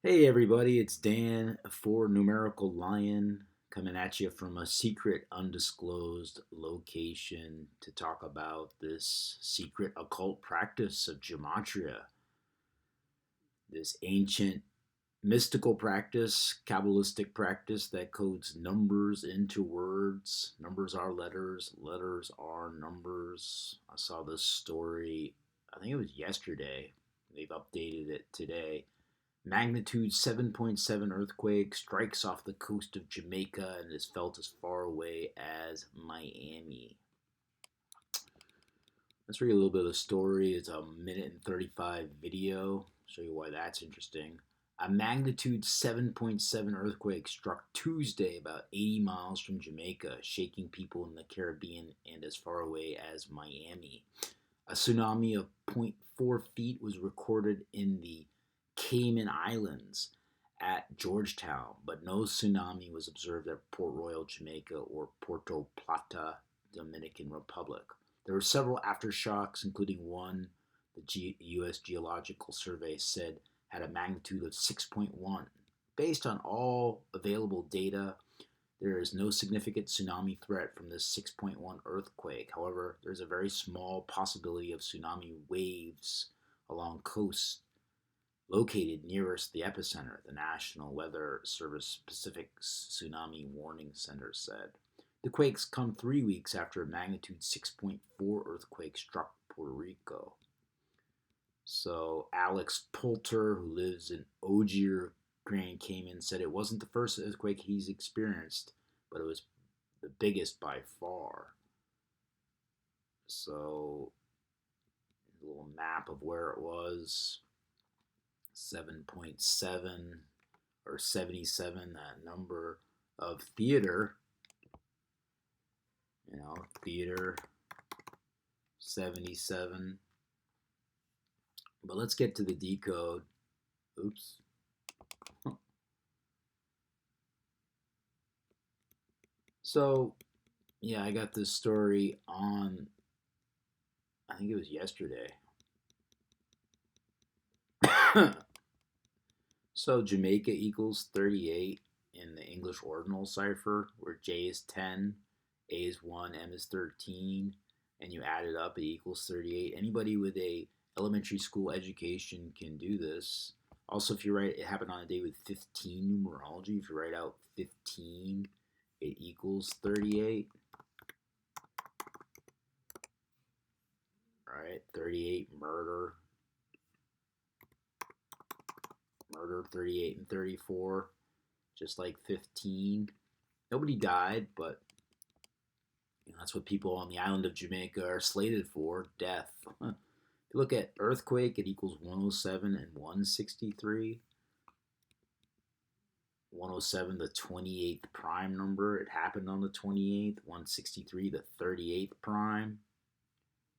Hey everybody, it's Dan for Numerical Lion coming at you from a secret undisclosed location to talk about this secret occult practice of gematria, this ancient mystical practice, Kabbalistic practice that codes numbers into words. Numbers are letters, letters are numbers. I saw this story, I think it was yesterday. They've updated it today. Magnitude 7.7 earthquake strikes off the coast of Jamaica and is felt as far away as Miami. Let's read a little bit of the story. It's a minute and 35 video. I'll show you why that's interesting. A magnitude 7.7 earthquake struck Tuesday about 80 miles from Jamaica, shaking people in the Caribbean and as far away as Miami. A tsunami of zero point 0.4 feet was recorded in the Cayman Islands at Georgetown, but no tsunami was observed at Port Royal, Jamaica, or Puerto Plata, Dominican Republic. There were several aftershocks, including one the U.S. Geological Survey said had a magnitude of 6.1. Based on all available data, there is no significant tsunami threat from this 6.1 earthquake. However, there's a very small possibility of tsunami waves along coasts located nearest the epicenter, the National Weather Service Pacific Tsunami Warning Center said. The quakes come 3 weeks after a magnitude 6.4 earthquake struck Puerto Rico. So Alex Poulter, who lives in Ogier, Grand Cayman, said it wasn't the first earthquake he's experienced, but it was the biggest by far. So a little map of where it was. 7.7 or 77, that number of theater, theater 77. But let's get to the decode. Oops. So, yeah, I got this story on, I think it was yesterday. So, Jamaica equals 38 in the English ordinal cipher, where J is 10, A is 1, M is 13, and you add it up, it equals 38. Anybody with a elementary school education can do this. Also, if you write, it happened on a day with 15 numerology. If you write out 15, it equals 38. Right? 38, murder, 38 and 34, just like 15. Nobody died, but that's what people on the island of Jamaica are slated for, death. If you look at earthquake, it equals 107 and 163. 107, the 28th prime number. It happened on the 28th. 163, the 38th prime.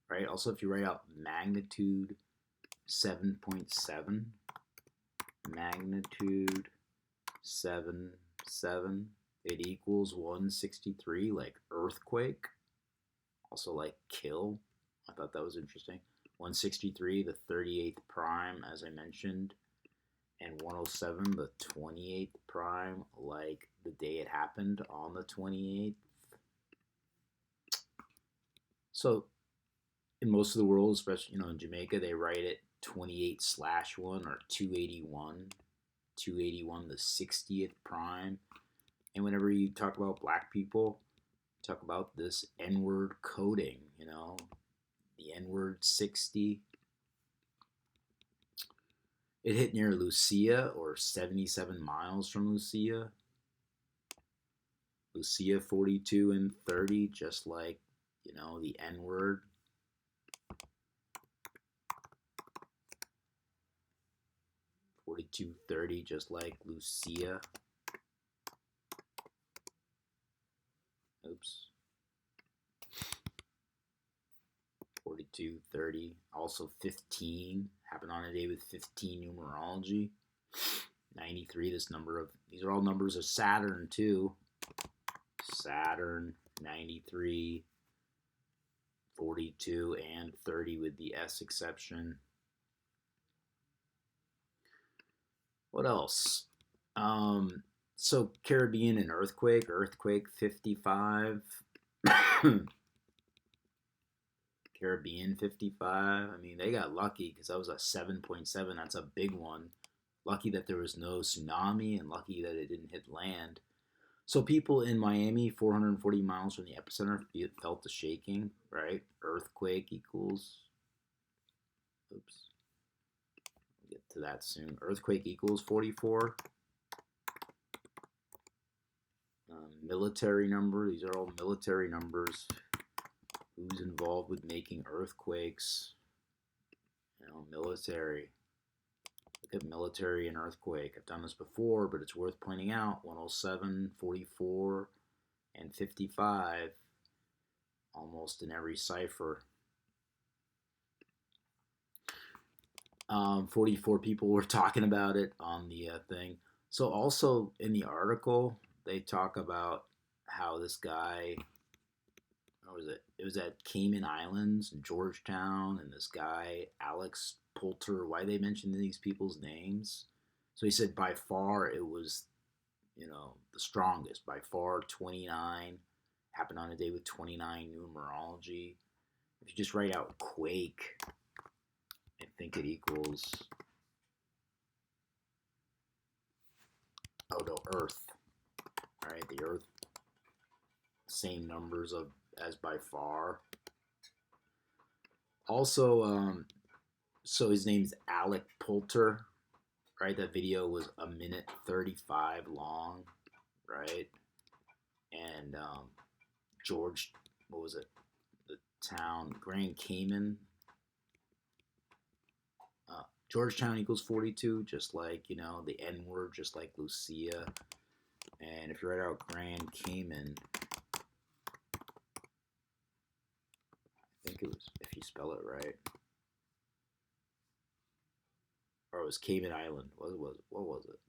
Right? Also, if you write out magnitude 7.7, magnitude 7.7, it equals 163, like earthquake. Also like kill. I thought that was interesting. 163, the 38th prime, as I mentioned, and 107, the 28th prime, like the day it happened on the 28th. So, in most of the world, especially in Jamaica, they write it 28/1 or 281. 281, the 60th prime. And whenever you talk about black people, talk about this N-word coding, the N-word 60. It hit near Lucia, or 77 miles from Lucia. Lucia 42 and 30, just like, the N-word. Forty-two 30, just like Lucia. Oops. 42 30. Also 15. Happened on a day with 15 numerology. 93, these are all numbers of Saturn too. Saturn, 93, 42, and 30 with the S exception. What else? Um, so Caribbean and earthquake 55. Caribbean 55. I mean, they got lucky because that was a 7.7. That's a big one. Lucky that there was no tsunami and lucky that it didn't hit land. So people in Miami, 440 miles from the epicenter, felt the shaking, right? Earthquake equals, oops, we'll get to that soon. Earthquake equals 44. Military number, these are all military numbers. Who's involved with making earthquakes? Military. Look at military and earthquake. I've done this before, but it's worth pointing out. 107, 44, and 55, almost in every cipher. 44 people were talking about it on the thing. So also in the article, they talk about how this guy, what was it? It was at Cayman Islands in Georgetown, and this guy, Alex Poulter, why they mentioned these people's names. So he said by far it was, the strongest. By far 29, happened on a day with 29 numerology. If you just write out quake, I think it equals, earth. All right, the earth, same numbers as by far. Also, so his name's Alec Poulter, right? That video was a minute 35 long, right? And what was it? The town, Grand Cayman. Georgetown equals 42, just like, the N word, just like Lucia. And if you write out Grand Cayman, I think it was, if you spell it right, or it was Cayman Island. What was it?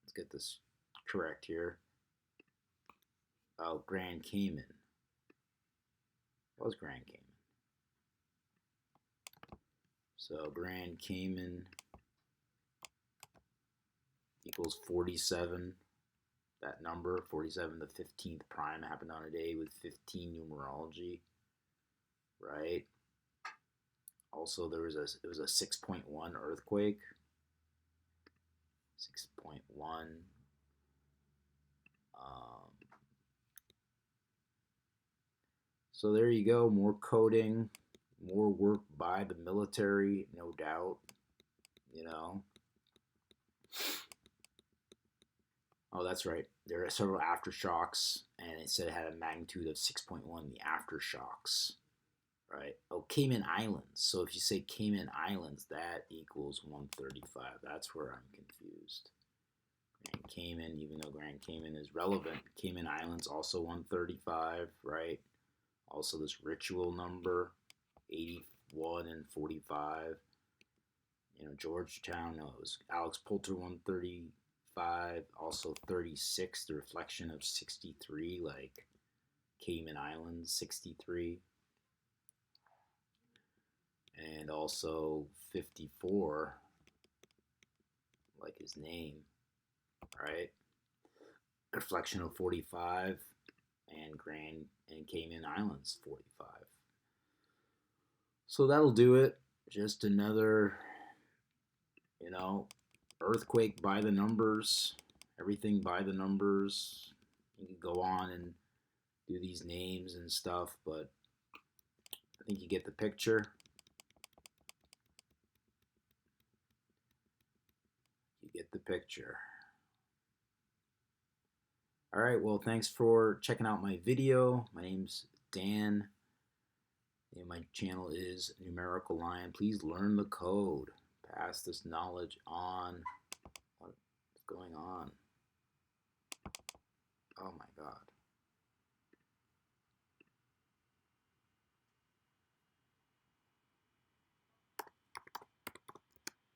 Let's get this correct here. Oh, Grand Cayman. What was Grand Cayman? So Grand Cayman equals 47. That number, 47, the 15th prime, happened on a day with 15 numerology, right? Also, it was a 6.1 earthquake. 6.1. So there you go. More coding, more work by the military, no doubt. Oh, that's right. There are several aftershocks, and it said it had a magnitude of 6.1, the aftershocks, right? Oh, Cayman Islands. So if you say Cayman Islands, that equals 135. That's where I'm confused. Grand Cayman, even though Grand Cayman is relevant, Cayman Islands also 135, right? Also this ritual number, 81 and 45. Georgetown, no, it was Alex Poulter 135, also 36, the reflection of 63, like Cayman Islands 63. And also 54, like his name, right? Reflection of 45 and Cayman Islands 45. So that'll do it. Just another, earthquake by the numbers, everything by the numbers. You can go on and do these names and stuff, but I think you get the picture. You get the picture. All right, well, thanks for checking out my video. My name's Dan, and my channel is Numerical Lion. Please learn the code. Pass this knowledge on. What's going on?